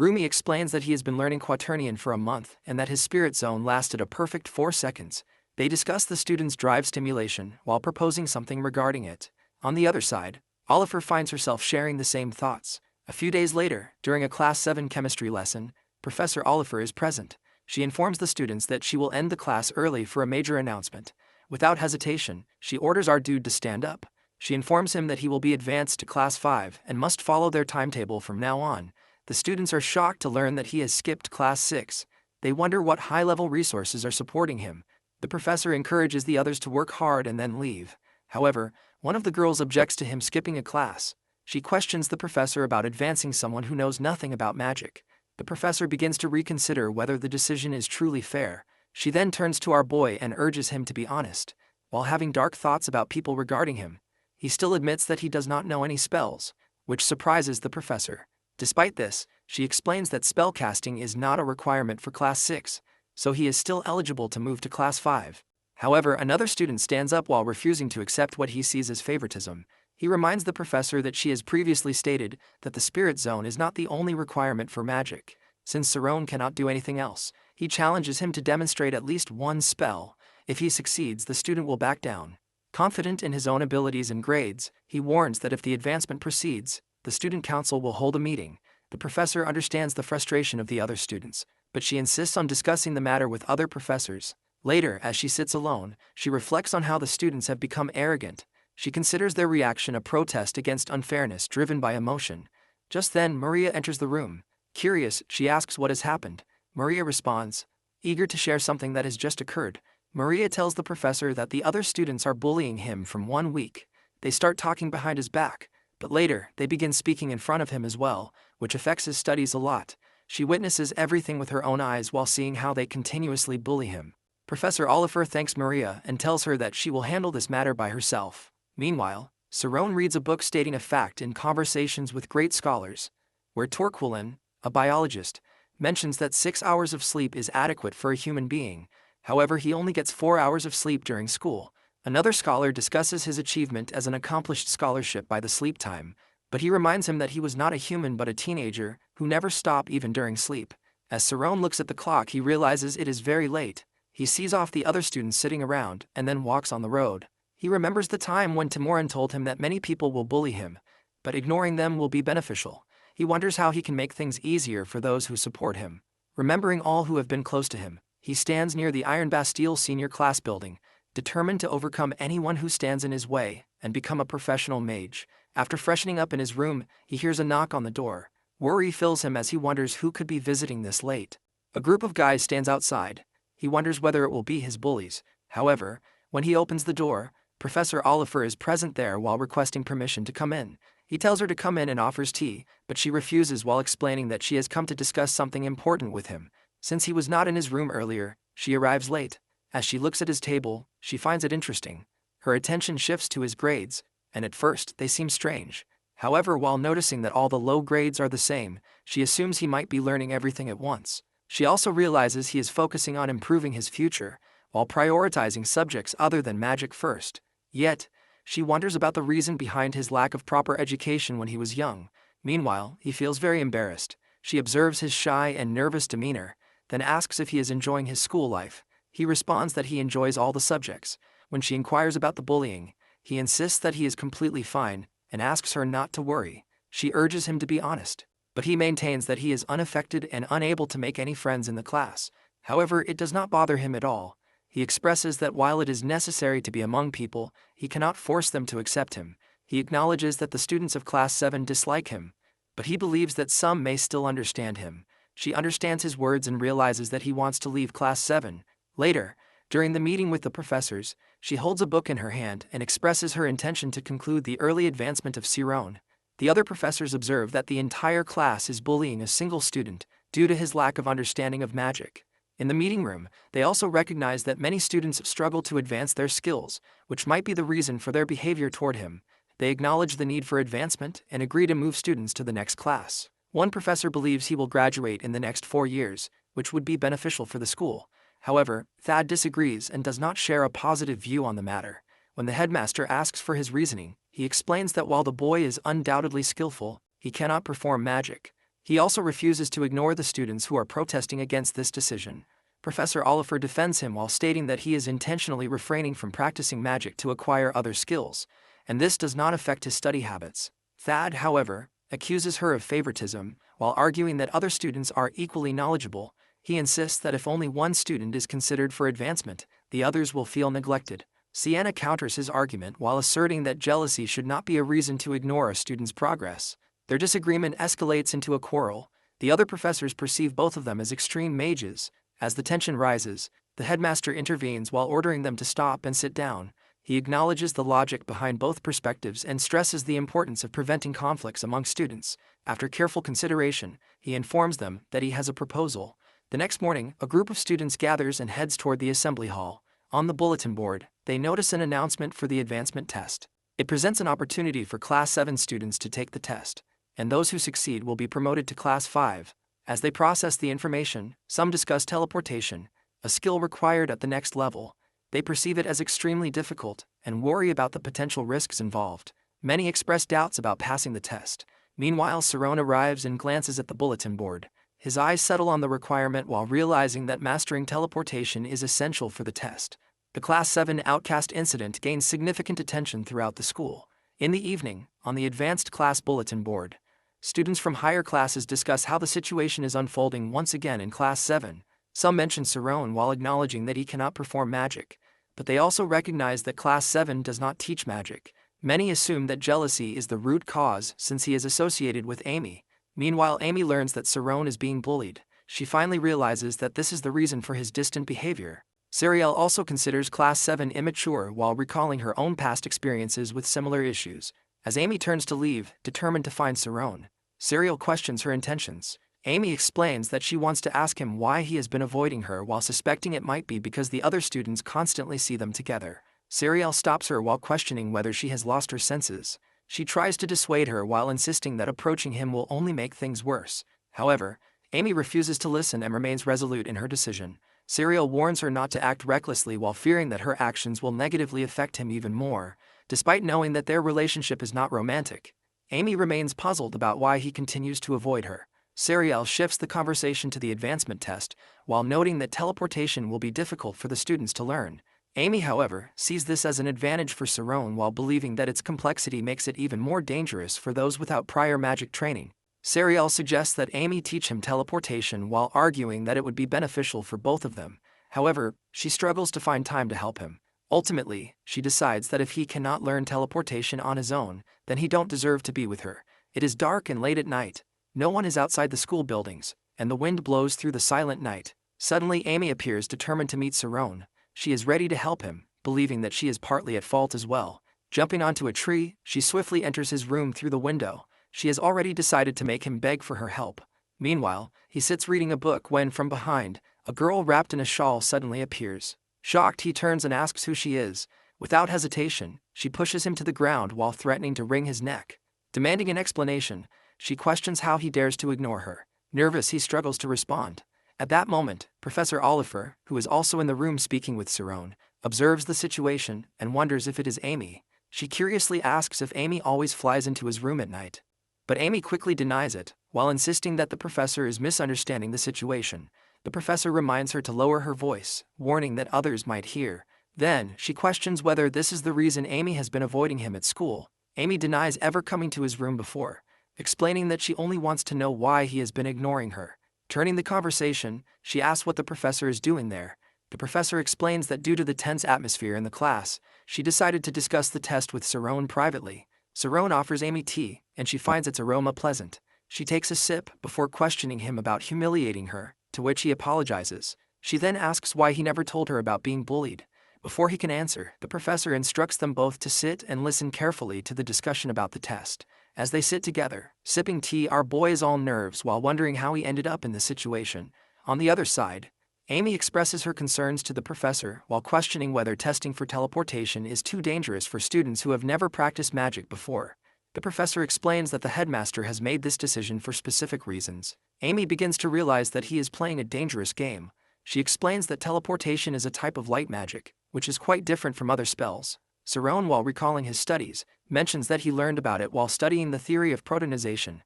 Rumi explains that he has been learning Quaternion for a month and that his spirit zone lasted a perfect 4 seconds. They discuss the student's drive stimulation while proposing something regarding it. On the other side, Oliver finds herself sharing the same thoughts. A few days later, during a Class 7 chemistry lesson, Professor Oliver is present. She informs the students that she will end the class early for a major announcement. Without hesitation, she orders our dude to stand up. She informs him that he will be advanced to Class 5 and must follow their timetable from now on. The students are shocked to learn that he has skipped Class 6. They wonder what high-level resources are supporting him. The professor encourages the others to work hard and then leave. However, one of the girls objects to him skipping a class. She questions the professor about advancing someone who knows nothing about magic. The professor begins to reconsider whether the decision is truly fair. She then turns to our boy and urges him to be honest. While having dark thoughts about people regarding him, he still admits that he does not know any spells, which surprises the professor. Despite this, she explains that spellcasting is not a requirement for Class 6, so he is still eligible to move to Class 5. However, another student stands up while refusing to accept what he sees as favoritism. He reminds the professor that she has previously stated that the spirit zone is not the only requirement for magic. Since Shirone cannot do anything else, he challenges him to demonstrate at least one spell. If he succeeds, the student will back down. Confident in his own abilities and grades, he warns that if the advancement proceeds, the student council will hold a meeting. The professor understands the frustration of the other students, but she insists on discussing the matter with other professors. Later, as she sits alone, she reflects on how the students have become arrogant. She considers their reaction a protest against unfairness driven by emotion. Just then, Maria enters the room. Curious, she asks what has happened. Maria responds, eager to share something that has just occurred. Maria tells the professor that the other students are bullying him from 1 week. They start talking behind his back, but later, they begin speaking in front of him as well, which affects his studies a lot. She witnesses everything with her own eyes while seeing how they continuously bully him. Professor Oliver thanks Maria and tells her that she will handle this matter by herself. Meanwhile, Shirone reads a book stating a fact in Conversations with Great Scholars, where Torquilin, a biologist, mentions that 6 hours of sleep is adequate for a human being. However, he only gets 4 hours of sleep during school. Another scholar discusses his achievement as an accomplished scholarship by the sleep time, but he reminds him that he was not a human but a teenager who never stopped even during sleep. As Shirone looks at the clock, he realizes it is very late. He sees off the other students sitting around and then walks on the road. He remembers the time when Timorin told him that many people will bully him, but ignoring them will be beneficial. He wonders how he can make things easier for those who support him. Remembering all who have been close to him, he stands near the Iron Bastille Senior Class building, determined to overcome anyone who stands in his way and become a professional mage. After freshening up in his room, he hears a knock on the door. Worry fills him as he wonders who could be visiting this late. A group of guys stands outside. He wonders whether it will be his bullies. However, when he opens the door, Professor Oliver is present there while requesting permission to come in. He tells her to come in and offers tea, but she refuses while explaining that she has come to discuss something important with him. Since he was not in his room earlier, she arrives late. As she looks at his table, she finds it interesting. Her attention shifts to his grades, and at first they seem strange. However, while noticing that all the low grades are the same, she assumes he might be learning everything at once. She also realizes he is focusing on improving his future, while prioritizing subjects other than magic first. Yet, she wonders about the reason behind his lack of proper education when he was young. Meanwhile, he feels very embarrassed. She observes his shy and nervous demeanor, then asks if he is enjoying his school life. He responds that he enjoys all the subjects. When she inquires about the bullying, he insists that he is completely fine and asks her not to worry. She urges him to be honest, but he maintains that he is unaffected and unable to make any friends in the class. However, it does not bother him at all. He expresses that while it is necessary to be among people, he cannot force them to accept him. He acknowledges that the students of Class 7 dislike him, but he believes that some may still understand him. She understands his words and realizes that he wants to leave Class 7. Later, during the meeting with the professors, she holds a book in her hand and expresses her intention to conclude the early advancement of Shirone. The other professors observe that the entire class is bullying a single student due to his lack of understanding of magic. In the meeting room, they also recognize that many students struggle to advance their skills, which might be the reason for their behavior toward him. They acknowledge the need for advancement and agree to move students to the next class. One professor believes he will graduate in the next 4 years, which would be beneficial for the school. However, Thad disagrees and does not share a positive view on the matter. When the headmaster asks for his reasoning, he explains that while the boy is undoubtedly skillful, he cannot perform magic. He also refuses to ignore the students who are protesting against this decision. Professor Oliver defends him while stating that he is intentionally refraining from practicing magic to acquire other skills, and this does not affect his study habits. Thad, however, accuses her of favoritism, while arguing that other students are equally knowledgeable. He insists that if only one student is considered for advancement, the others will feel neglected. Sienna counters his argument while asserting that jealousy should not be a reason to ignore a student's progress. Their disagreement escalates into a quarrel. The other professors perceive both of them as extreme mages. As the tension rises, the headmaster intervenes while ordering them to stop and sit down. He acknowledges the logic behind both perspectives and stresses the importance of preventing conflicts among students. After careful consideration, he informs them that he has a proposal. The next morning, a group of students gathers and heads toward the assembly hall. On the bulletin board, they notice an announcement for the advancement test. It presents an opportunity for Class 7 students to take the test, and those who succeed will be promoted to Class 5. As they process the information, some discuss teleportation, a skill required at the next level. They perceive it as extremely difficult and worry about the potential risks involved. Many express doubts about passing the test. Meanwhile, Shirone arrives and glances at the bulletin board. His eyes settle on the requirement while realizing that mastering teleportation is essential for the test. The Class 7 outcast incident gains significant attention throughout the school. In the evening, on the advanced class bulletin board, students from higher classes discuss how the situation is unfolding once again in Class 7. Some mention Shirone while acknowledging that he cannot perform magic, but they also recognize that Class 7 does not teach magic. Many assume that jealousy is the root cause since he is associated with Amy. Meanwhile, Amy learns that Shirone is being bullied. She finally realizes that this is the reason for his distant behavior. Sariel also considers Class 7 immature while recalling her own past experiences with similar issues. As Amy turns to leave, determined to find Shirone, Sariel questions her intentions. Amy explains that she wants to ask him why he has been avoiding her while suspecting it might be because the other students constantly see them together. Sariel stops her while questioning whether she has lost her senses. She tries to dissuade her while insisting that approaching him will only make things worse. However, Amy refuses to listen and remains resolute in her decision. Sariel warns her not to act recklessly while fearing that her actions will negatively affect him even more. Despite knowing that their relationship is not romantic, Amy remains puzzled about why he continues to avoid her. Sariel shifts the conversation to the advancement test, while noting that teleportation will be difficult for the students to learn. Amy, however, sees this as an advantage for Shirone while believing that its complexity makes it even more dangerous for those without prior magic training. Sariel suggests that Amy teach him teleportation while arguing that it would be beneficial for both of them. However, she struggles to find time to help him. Ultimately, she decides that if he cannot learn teleportation on his own, then he don't deserve to be with her. It is dark and late at night. No one is outside the school buildings, and the wind blows through the silent night. Suddenly, Amy appears determined to meet Shirone. She is ready to help him, believing that she is partly at fault as well. Jumping onto a tree, she swiftly enters his room through the window. She has already decided to make him beg for her help. Meanwhile, he sits reading a book when, from behind, a girl wrapped in a shawl suddenly appears. Shocked, he turns and asks who she is. Without hesitation, she pushes him to the ground while threatening to wring his neck. Demanding an explanation, she questions how he dares to ignore her. Nervous, he struggles to respond. At that moment, Professor Oliver, who is also in the room speaking with Shirone, observes the situation and wonders if it is Amy. She curiously asks if Amy always flies into his room at night. But Amy quickly denies it, while insisting that the professor is misunderstanding the situation. The professor reminds her to lower her voice, warning that others might hear. Then, she questions whether this is the reason Amy has been avoiding him at school. Amy denies ever coming to his room before, explaining that she only wants to know why he has been ignoring her. Turning the conversation, she asks what the professor is doing there. The professor explains that due to the tense atmosphere in the class, she decided to discuss the test with Shirone privately. Shirone offers Amy tea, and she finds its aroma pleasant. She takes a sip before questioning him about humiliating her, to which he apologizes. She then asks why he never told her about being bullied. Before he can answer, the professor instructs them both to sit and listen carefully to the discussion about the test. As they sit together, sipping tea, our boy is all nerves while wondering how he ended up in this situation. On the other side, Amy expresses her concerns to the professor while questioning whether testing for teleportation is too dangerous for students who have never practiced magic before. The professor explains that the headmaster has made this decision for specific reasons. Amy begins to realize that he is playing a dangerous game. She explains that teleportation is a type of light magic, which is quite different from other spells. Shirone, while recalling his studies, mentions that he learned about it while studying the theory of protonization,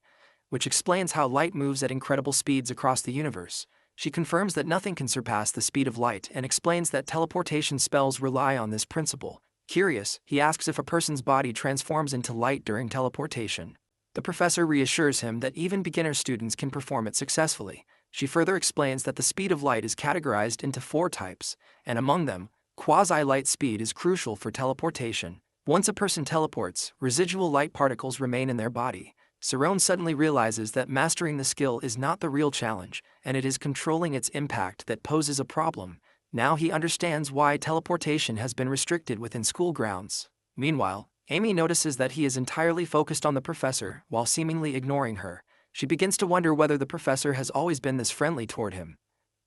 which explains how light moves at incredible speeds across the universe. She confirms that nothing can surpass the speed of light and explains that teleportation spells rely on this principle. Curious, he asks if a person's body transforms into light during teleportation. The professor reassures him that even beginner students can perform it successfully. She further explains that the speed of light is categorized into 4 types, and among them, quasi-light speed is crucial for teleportation. Once a person teleports, residual light particles remain in their body. Shirone suddenly realizes that mastering the skill is not the real challenge, and it is controlling its impact that poses a problem. Now he understands why teleportation has been restricted within school grounds. Meanwhile, Amy notices that he is entirely focused on the professor while seemingly ignoring her. She begins to wonder whether the professor has always been this friendly toward him,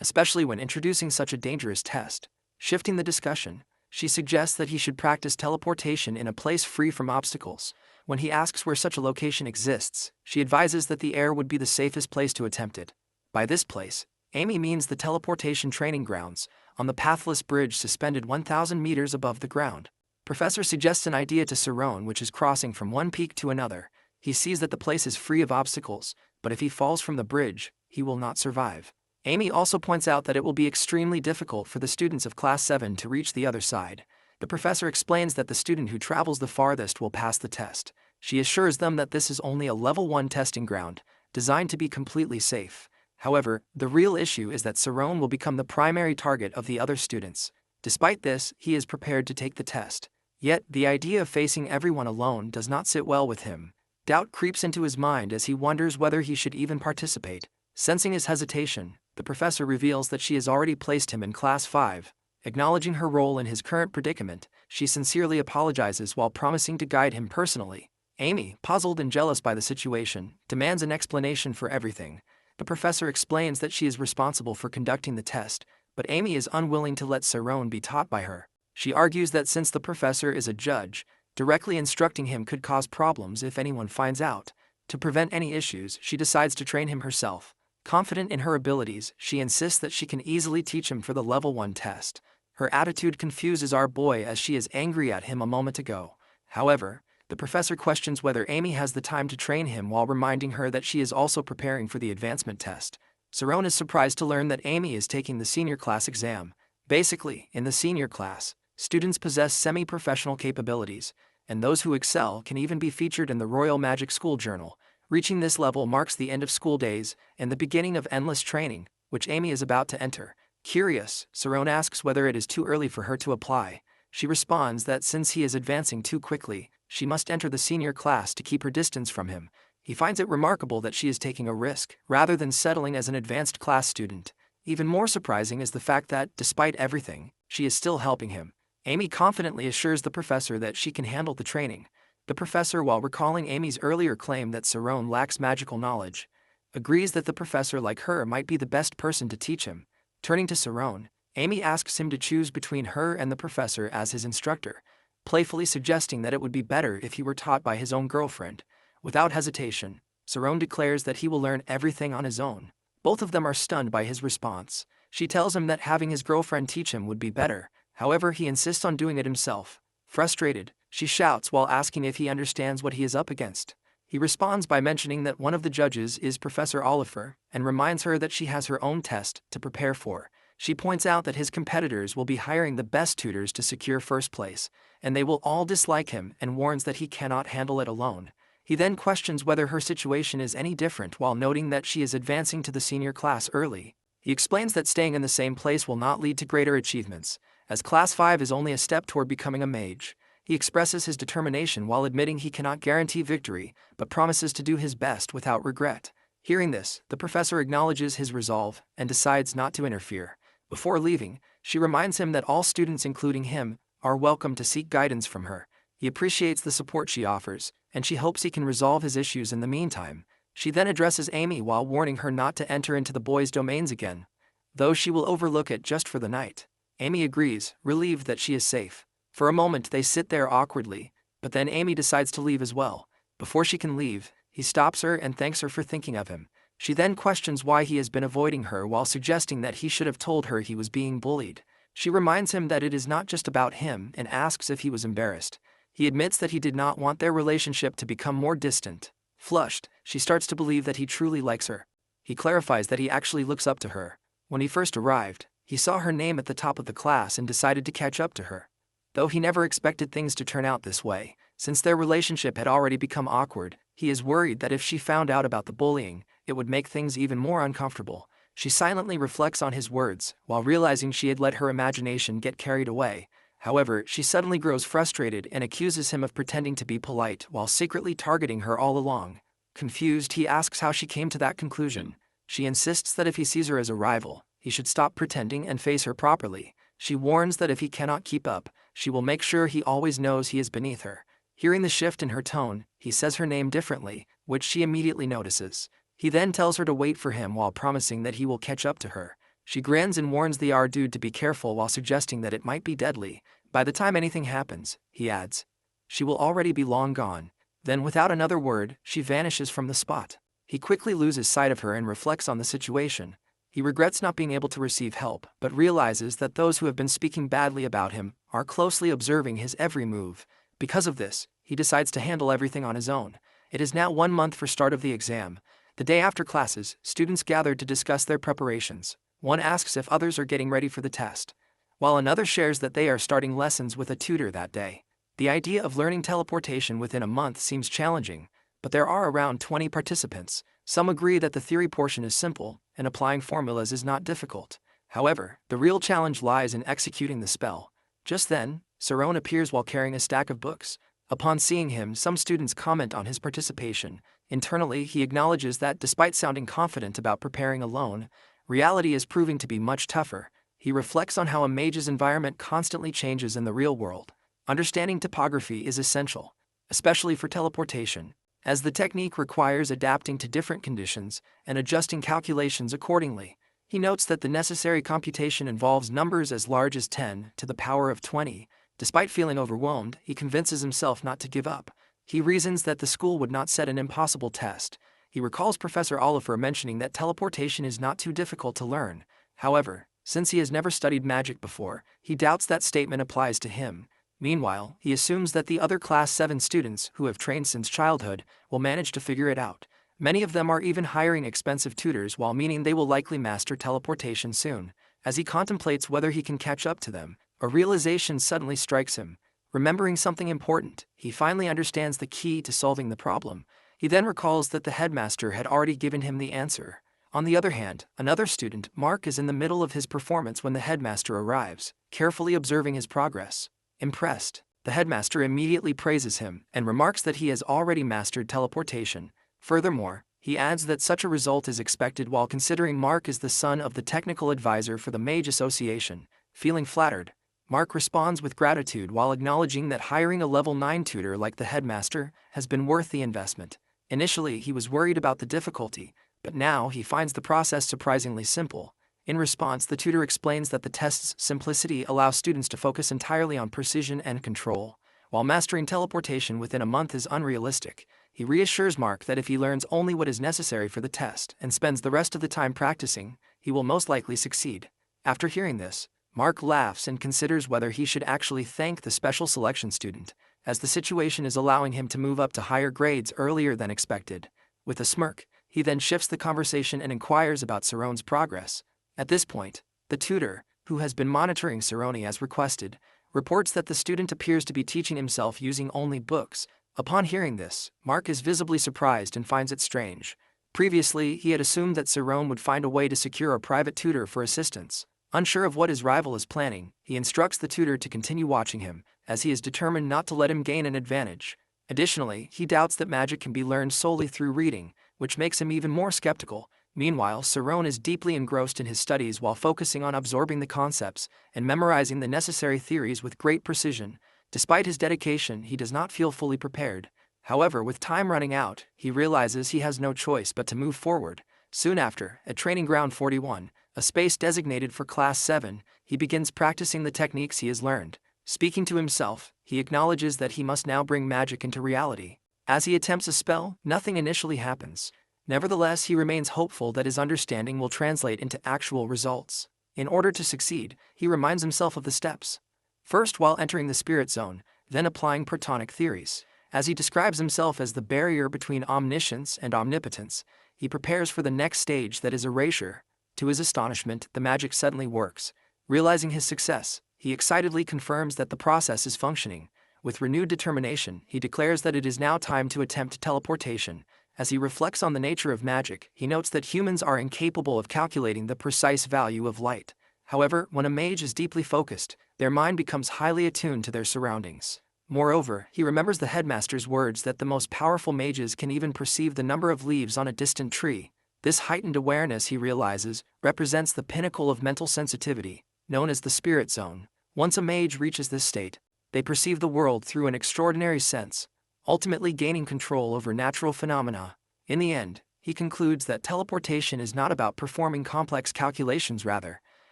especially when introducing such a dangerous test. Shifting the discussion, she suggests that he should practice teleportation in a place free from obstacles. When he asks where such a location exists, she advises that the air would be the safest place to attempt it. By this place, Amy means the teleportation training grounds, on the pathless bridge suspended 1,000 meters above the ground. Professor suggests an idea to Shirone, which is crossing from one peak to another. He sees that the place is free of obstacles, but if he falls from the bridge, he will not survive. Amy also points out that it will be extremely difficult for the students of Class 7 to reach the other side. The professor explains that the student who travels the farthest will pass the test. She assures them that this is only a Level 1 testing ground, designed to be completely safe. However, the real issue is that Shirone will become the primary target of the other students. Despite this, he is prepared to take the test. Yet, the idea of facing everyone alone does not sit well with him. Doubt creeps into his mind as he wonders whether he should even participate. Sensing his hesitation, the professor reveals that she has already placed him in Class 5. Acknowledging her role in his current predicament, she sincerely apologizes while promising to guide him personally. Amy, puzzled and jealous by the situation, demands an explanation for everything. The professor explains that she is responsible for conducting the test, but Amy is unwilling to let Shirone be taught by her. She argues that since the professor is a judge, directly instructing him could cause problems if anyone finds out. To prevent any issues, she decides to train him herself. Confident in her abilities, she insists that she can easily teach him for the Level 1 test. Her attitude confuses our boy as she is angry at him a moment ago. However, the professor questions whether Amy has the time to train him while reminding her that she is also preparing for the advancement test. Shirone is surprised to learn that Amy is taking the senior class exam. Basically, in the senior class, students possess semi-professional capabilities, and those who excel can even be featured in the Royal Magic School Journal. Reaching this level marks the end of school days and the beginning of endless training, which Amy is about to enter. Curious, Shirone asks whether it is too early for her to apply. She responds that since he is advancing too quickly, she must enter the senior class to keep her distance from him. He finds it remarkable that she is taking a risk, rather than settling as an advanced class student. Even more surprising is the fact that, despite everything, she is still helping him. Amy confidently assures the professor that she can handle the training. The professor, while recalling Amy's earlier claim that Shirone lacks magical knowledge, agrees that the professor like her might be the best person to teach him. Turning to Shirone, Amy asks him to choose between her and the professor as his instructor, playfully suggesting that it would be better if he were taught by his own girlfriend. Without hesitation, Shirone declares that he will learn everything on his own. Both of them are stunned by his response. She tells him that having his girlfriend teach him would be better. However, he insists on doing it himself. Frustrated, she shouts while asking if he understands what he is up against. He responds by mentioning that one of the judges is Professor Oliver and reminds her that she has her own test to prepare for. She points out that his competitors will be hiring the best tutors to secure first place, and they will all dislike him, and warns that he cannot handle it alone. He then questions whether her situation is any different while noting that she is advancing to the senior class early. He explains that staying in the same place will not lead to greater achievements, as Class 5 is only a step toward becoming a mage. He expresses his determination while admitting he cannot guarantee victory, but promises to do his best without regret. Hearing this, the professor acknowledges his resolve and decides not to interfere. Before leaving, she reminds him that all students, including him, are welcome to seek guidance from her. He appreciates the support she offers, and she hopes he can resolve his issues in the meantime. She then addresses Amy while warning her not to enter into the boys' domains again, though she will overlook it just for the night. Amy agrees, relieved that she is safe. For a moment they sit there awkwardly, but then Amy decides to leave as well. Before she can leave, he stops her and thanks her for thinking of him. She then questions why he has been avoiding her while suggesting that he should have told her he was being bullied. She reminds him that it is not just about him and asks if he was embarrassed. He admits that he did not want their relationship to become more distant. Flushed, she starts to believe that he truly likes her. He clarifies that he actually looks up to her. When he first arrived, he saw her name at the top of the class and decided to catch up to her. Though he never expected things to turn out this way, since their relationship had already become awkward, he is worried that if she found out about the bullying, it would make things even more uncomfortable. She silently reflects on his words, while realizing she had let her imagination get carried away. However, she suddenly grows frustrated and accuses him of pretending to be polite while secretly targeting her all along. Confused, he asks how she came to that conclusion. She insists that if he sees her as a rival, he should stop pretending and face her properly. She warns that if he cannot keep up, she will make sure he always knows he is beneath her. Hearing the shift in her tone, he says her name differently, which she immediately notices. He then tells her to wait for him while promising that he will catch up to her. She grins and warns the dude to be careful while suggesting that it might be deadly. By the time anything happens, he adds, she will already be long gone. Then without another word, she vanishes from the spot. He quickly loses sight of her and reflects on the situation. He regrets not being able to receive help, but realizes that those who have been speaking badly about him are closely observing his every move. Because of this, he decides to handle everything on his own. It is now 1 month for start of the exam. The day after classes, students gathered to discuss their preparations. One asks if others are getting ready for the test, while another shares that they are starting lessons with a tutor that day. The idea of learning teleportation within a month seems challenging, but there are around 20 participants. Some agree that the theory portion is simple, and applying formulas is not difficult. However, the real challenge lies in executing the spell. Just then, Shirone appears while carrying a stack of books. Upon seeing him, some students comment on his participation. Internally, he acknowledges that despite sounding confident about preparing alone, reality is proving to be much tougher. He reflects on how a mage's environment constantly changes in the real world. Understanding topography is essential, especially for teleportation, as the technique requires adapting to different conditions and adjusting calculations accordingly. He notes that the necessary computation involves numbers as large as 10 to the power of 20. Despite feeling overwhelmed, he convinces himself not to give up. He reasons that the school would not set an impossible test. He recalls Professor Oliver mentioning that teleportation is not too difficult to learn. However, since he has never studied magic before, he doubts that statement applies to him. Meanwhile, he assumes that the other Class 7 students, who have trained since childhood, will manage to figure it out. Many of them are even hiring expensive tutors, while meaning they will likely master teleportation soon. As he contemplates whether he can catch up to them, a realization suddenly strikes him. Remembering something important, he finally understands the key to solving the problem. He then recalls that the headmaster had already given him the answer. On the other hand, another student, Mark, is in the middle of his performance when the headmaster arrives, carefully observing his progress. Impressed, the headmaster immediately praises him and remarks that he has already mastered teleportation. Furthermore, he adds that such a result is expected while considering Mark is the son of the technical advisor for the Mage Association. Feeling flattered, Mark responds with gratitude while acknowledging that hiring a level 9 tutor like the headmaster has been worth the investment. Initially, he was worried about the difficulty, but now he finds the process surprisingly simple. In response, the tutor explains that the test's simplicity allows students to focus entirely on precision and control. While mastering teleportation within a month is unrealistic, he reassures Mark that if he learns only what is necessary for the test and spends the rest of the time practicing, he will most likely succeed. After hearing this, Mark laughs and considers whether he should actually thank the special selection student, as the situation is allowing him to move up to higher grades earlier than expected. With a smirk, he then shifts the conversation and inquires about Shirone's progress. At this point, the tutor, who has been monitoring Shirone as requested, reports that the student appears to be teaching himself using only books. Upon hearing this, Mark is visibly surprised and finds it strange. Previously, he had assumed that Shirone would find a way to secure a private tutor for assistance. Unsure of what his rival is planning, he instructs the tutor to continue watching him, as he is determined not to let him gain an advantage. Additionally, he doubts that magic can be learned solely through reading, which makes him even more skeptical. Meanwhile, Shirone is deeply engrossed in his studies while focusing on absorbing the concepts and memorizing the necessary theories with great precision. Despite his dedication, he does not feel fully prepared. However, with time running out, he realizes he has no choice but to move forward. Soon after, at Training Ground 41, a space designated for Class 7, he begins practicing the techniques he has learned. Speaking to himself, he acknowledges that he must now bring magic into reality. As he attempts a spell, nothing initially happens. Nevertheless, he remains hopeful that his understanding will translate into actual results. In order to succeed, he reminds himself of the steps. First while entering the spirit zone, then applying protonic theories. As he describes himself as the barrier between omniscience and omnipotence, he prepares for the next stage, that is erasure. To his astonishment, the magic suddenly works. Realizing his success, he excitedly confirms that the process is functioning. With renewed determination, he declares that it is now time to attempt teleportation. As he reflects on the nature of magic, he notes that humans are incapable of calculating the precise value of light. However, when a mage is deeply focused, their mind becomes highly attuned to their surroundings. Moreover, he remembers the headmaster's words that the most powerful mages can even perceive the number of leaves on a distant tree. This heightened awareness, he realizes, represents the pinnacle of mental sensitivity, known as the spirit zone. Once a mage reaches this state, they perceive the world through an extraordinary sense, ultimately gaining control over natural phenomena. In the end, he concludes that teleportation is not about performing complex calculations, rather,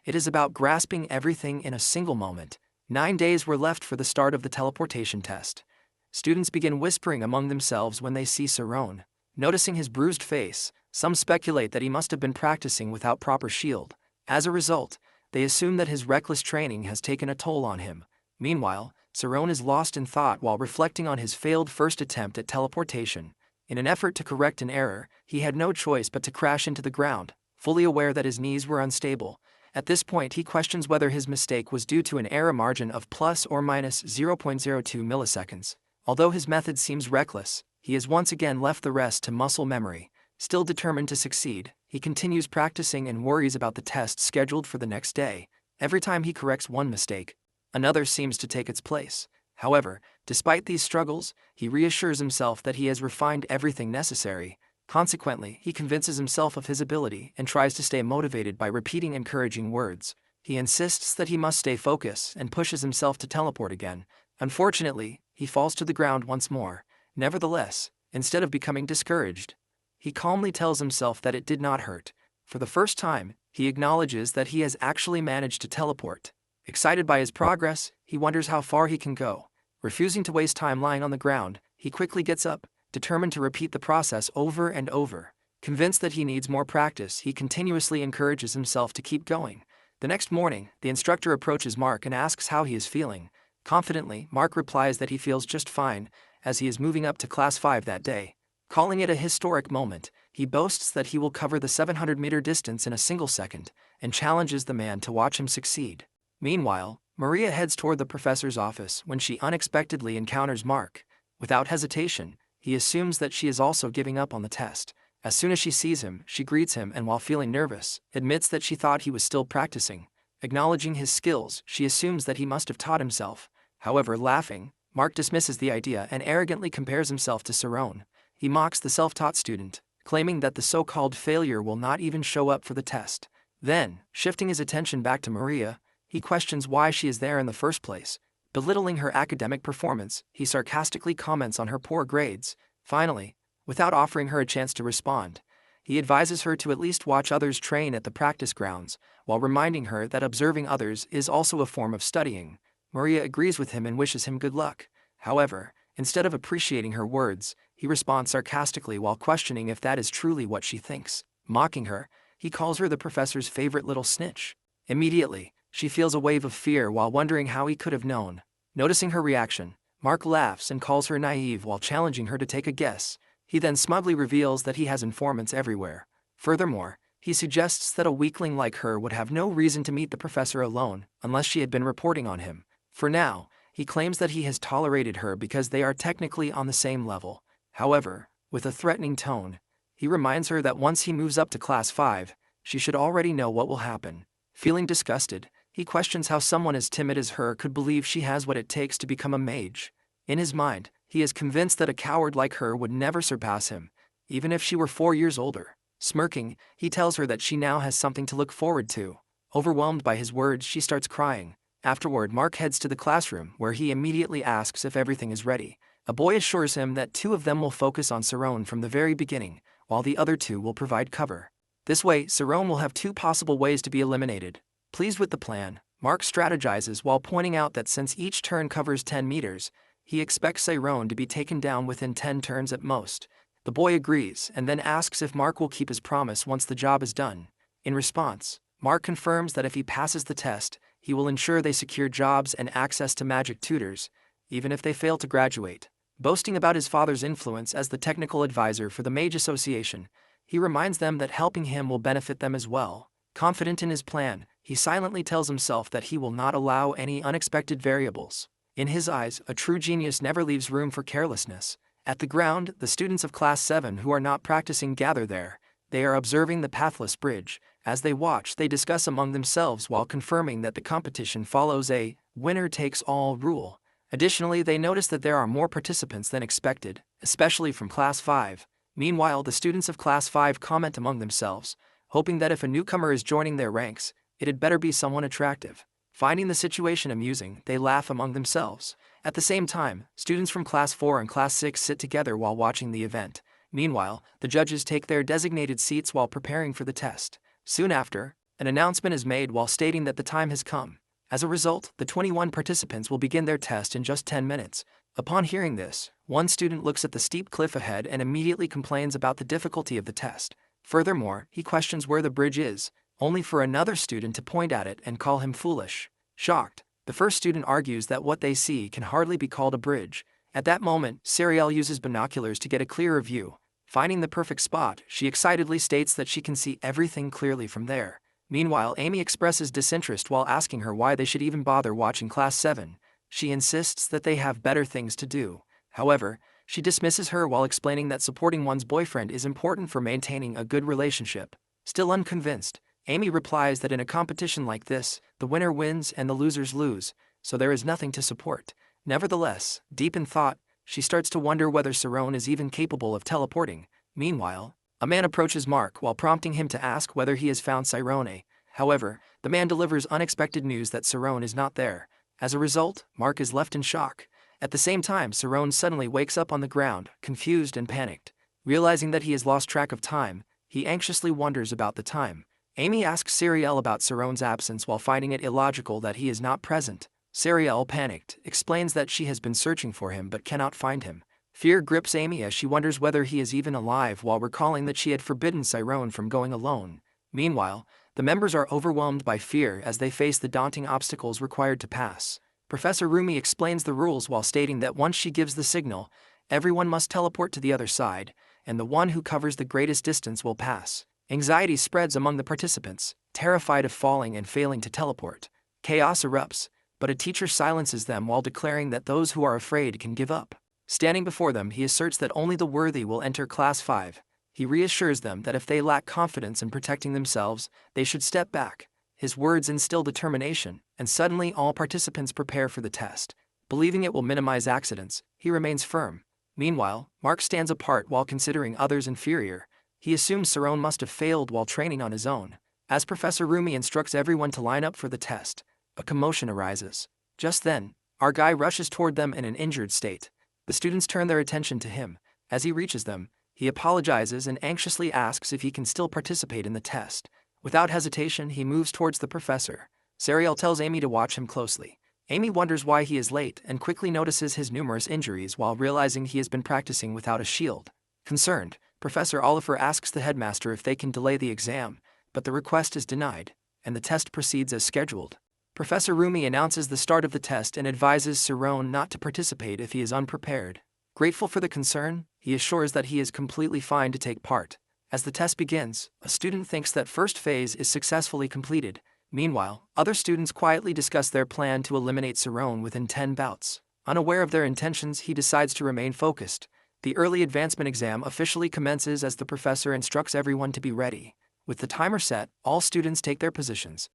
it is about grasping everything in a single moment. 9 days were left for the start of the teleportation test. Students begin whispering among themselves when they see Shirone. Noticing his bruised face, some speculate that he must have been practicing without proper shield. As a result, they assume that his reckless training has taken a toll on him. Meanwhile, Shirone is lost in thought while reflecting on his failed first attempt at teleportation. In an effort to correct an error, he had no choice but to crash into the ground, fully aware that his knees were unstable. At this point, he questions whether his mistake was due to an error margin of plus or minus 0.02 milliseconds. Although his method seems reckless, he has once again left the rest to muscle memory. Still determined to succeed, he continues practicing and worries about the test scheduled for the next day. Every time he corrects one mistake, another seems to take its place. However, despite these struggles, he reassures himself that he has refined everything necessary. Consequently, he convinces himself of his ability and tries to stay motivated by repeating encouraging words. He insists that he must stay focused and pushes himself to teleport again. Unfortunately, he falls to the ground once more. Nevertheless, instead of becoming discouraged, he calmly tells himself that it did not hurt. For the first time, he acknowledges that he has actually managed to teleport. Excited by his progress, he wonders how far he can go. Refusing to waste time lying on the ground, he quickly gets up, determined to repeat the process over and over. Convinced that he needs more practice, he continuously encourages himself to keep going. The next morning, the instructor approaches Mark and asks how he is feeling. Confidently, Mark replies that he feels just fine, as he is moving up to Class 5 that day. Calling it a historic moment, he boasts that he will cover the 700-meter distance in a single second, and challenges the man to watch him succeed. Meanwhile, Maria heads toward the professor's office when she unexpectedly encounters Mark. Without hesitation, he assumes that she is also giving up on the test. As soon as she sees him, she greets him and, while feeling nervous, admits that she thought he was still practicing. Acknowledging his skills, she assumes that he must have taught himself. However, laughing, Mark dismisses the idea and arrogantly compares himself to Shirone. He mocks the self-taught student, claiming that the so-called failure will not even show up for the test. Then, shifting his attention back to Maria, he questions why she is there in the first place. Belittling her academic performance, he sarcastically comments on her poor grades. Finally, without offering her a chance to respond, he advises her to at least watch others train at the practice grounds, while reminding her that observing others is also a form of studying. Maria agrees with him and wishes him good luck. However, instead of appreciating her words, he responds sarcastically while questioning if that is truly what she thinks. Mocking her, he calls her the professor's favorite little snitch. Immediately, she feels a wave of fear while wondering how he could have known. Noticing her reaction, Mark laughs and calls her naive while challenging her to take a guess. He then smugly reveals that he has informants everywhere. Furthermore, he suggests that a weakling like her would have no reason to meet the professor alone unless she had been reporting on him. For now, he claims that he has tolerated her because they are technically on the same level. However, with a threatening tone, he reminds her that once he moves up to Class 5, she should already know what will happen. Feeling disgusted, he questions how someone as timid as her could believe she has what it takes to become a mage. In his mind, he is convinced that a coward like her would never surpass him, even if she were 4 years older. Smirking, he tells her that she now has something to look forward to. Overwhelmed by his words, she starts crying. Afterward, Mark heads to the classroom, where he immediately asks if everything is ready. A boy assures him that 2 of them will focus on Shirone from the very beginning, while the other 2 will provide cover. This way, Shirone will have 2 possible ways to be eliminated. Pleased with the plan, Mark strategizes while pointing out that since each turn covers 10 meters, he expects Shirone to be taken down within 10 turns at most. The boy agrees and then asks if Mark will keep his promise once the job is done. In response, Mark confirms that if he passes the test, he will ensure they secure jobs and access to magic tutors, even if they fail to graduate. Boasting about his father's influence as the technical advisor for the Mage Association, he reminds them that helping him will benefit them as well. Confident in his plan, he silently tells himself that he will not allow any unexpected variables. In his eyes, a true genius never leaves room for carelessness. At the ground, the students of Class 7 who are not practicing gather there. They are observing the pathless bridge. As they watch, they discuss among themselves while confirming that the competition follows a winner-takes-all rule. Additionally, they notice that there are more participants than expected, especially from Class 5. Meanwhile, the students of Class 5 comment among themselves, hoping that if a newcomer is joining their ranks, it had better be someone attractive. Finding the situation amusing, they laugh among themselves. At the same time, students from Class 4 and Class 6 sit together while watching the event. Meanwhile, the judges take their designated seats while preparing for the test. Soon after, an announcement is made while stating that the time has come. As a result, the 21 participants will begin their test in just 10 minutes. Upon hearing this, one student looks at the steep cliff ahead and immediately complains about the difficulty of the test. Furthermore, he questions where the bridge is, only for another student to point at it and call him foolish. Shocked, the first student argues that what they see can hardly be called a bridge. At that moment, Sariel uses binoculars to get a clearer view. Finding the perfect spot, she excitedly states that she can see everything clearly from there. Meanwhile, Amy expresses disinterest while asking her why they should even bother watching Class 7. She insists that they have better things to do. However, she dismisses her while explaining that supporting one's boyfriend is important for maintaining a good relationship. Still unconvinced, Amy replies that in a competition like this, the winner wins and the losers lose, so there is nothing to support. Nevertheless, deep in thought, she starts to wonder whether Shirone is even capable of teleporting. Meanwhile, a man approaches Mark while prompting him to ask whether he has found Shirone. However, the man delivers unexpected news that Shirone is not there. As a result, Mark is left in shock. At the same time, Shirone suddenly wakes up on the ground, confused and panicked. Realizing that he has lost track of time, he anxiously wonders about the time. Amy asks Sariel about Shirone's absence while finding it illogical that he is not present. Sariel, panicked, explains that she has been searching for him but cannot find him. Fear grips Amy as she wonders whether he is even alive while recalling that she had forbidden Shirone from going alone. Meanwhile, the members are overwhelmed by fear as they face the daunting obstacles required to pass. Professor Rumi explains the rules while stating that once she gives the signal, everyone must teleport to the other side, and the one who covers the greatest distance will pass. Anxiety spreads among the participants, terrified of falling and failing to teleport. Chaos erupts, but a teacher silences them while declaring that those who are afraid can give up. Standing before them, he asserts that only the worthy will enter Class 5. He reassures them that if they lack confidence in protecting themselves, they should step back. His words instill determination, and suddenly all participants prepare for the test. Believing it will minimize accidents, he remains firm. Meanwhile, Mark stands apart while considering others inferior. He assumes Shirone must have failed while training on his own. As Professor Rumi instructs everyone to line up for the test, a commotion arises. Just then, our guy rushes toward them in an injured state. The students turn their attention to him. As he reaches them, he apologizes and anxiously asks if he can still participate in the test. Without hesitation, he moves towards the professor. Sariel tells Amy to watch him closely. Amy wonders why he is late and quickly notices his numerous injuries while realizing he has been practicing without a shield. Concerned, Professor Oliver asks the headmaster if they can delay the exam, but the request is denied, and the test proceeds as scheduled. Professor Rumi announces the start of the test and advises Shirone not to participate if he is unprepared. Grateful for the concern, he assures that he is completely fine to take part. As the test begins, a student thinks that first phase is successfully completed. Meanwhile, other students quietly discuss their plan to eliminate Shirone within 10 bouts. Unaware of their intentions, he decides to remain focused. The early advancement exam officially commences as the professor instructs everyone to be ready. With the timer set, all students take their positions.